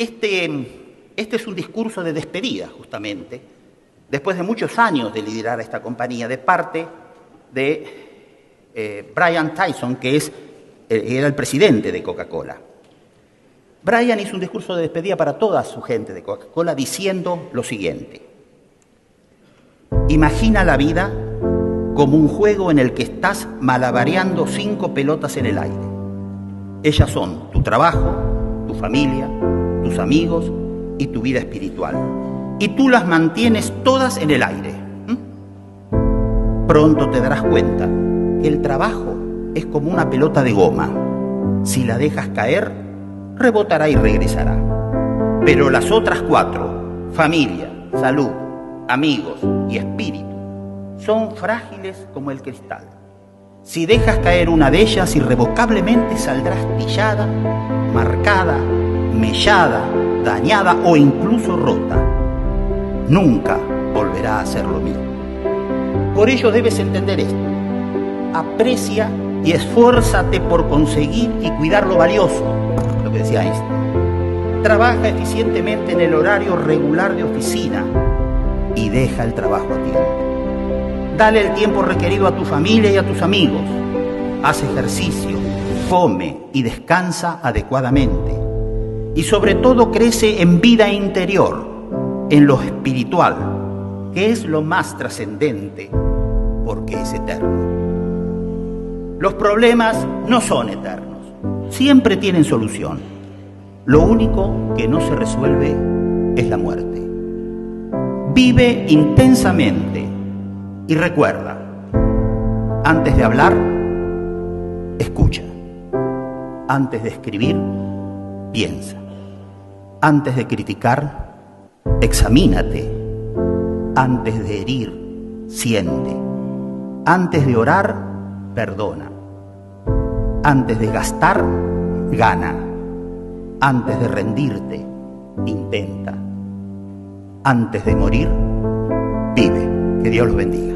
Este es un discurso de despedida, justamente, después de muchos años de liderar esta compañía, de parte de Brian Tyson, que era el presidente de Coca-Cola. Brian hizo un discurso de despedida para toda su gente de Coca-Cola diciendo lo siguiente: imagina la vida como un juego en el que estás malabareando 5 pelotas en el aire. Ellas son tu trabajo, tu familia, tus amigos y tu vida espiritual. Y tú las mantienes todas en el aire. Pronto te darás cuenta que el trabajo es como una pelota de goma. Si la dejas caer, rebotará y regresará. Pero las otras 4, familia, salud, amigos y espíritu, son frágiles como el cristal. Si dejas caer una de ellas, irrevocablemente saldrá astillada, marcada, mellada, dañada o incluso rota. Nunca volverá a ser lo mismo. Por ello debes entender esto. Aprecia y esfuérzate por conseguir y cuidar lo valioso, lo que decía Einstein. Trabaja eficientemente en el horario regular de oficina y deja el trabajo a tiempo. Dale el tiempo requerido a tu familia y a tus amigos. Haz ejercicio, come y descansa adecuadamente. Y sobre todo crece en vida interior, en lo espiritual, que es lo más trascendente porque es eterno. Los problemas no son eternos, siempre tienen solución. Lo único que no se resuelve es la muerte. Vive intensamente y recuerda, antes de hablar, escucha. Antes de escribir, piensa. Antes de criticar, examínate. Antes de herir, siente. Antes de orar, perdona. Antes de gastar, gana. Antes de rendirte, intenta. Antes de morir, vive. Que Dios los bendiga.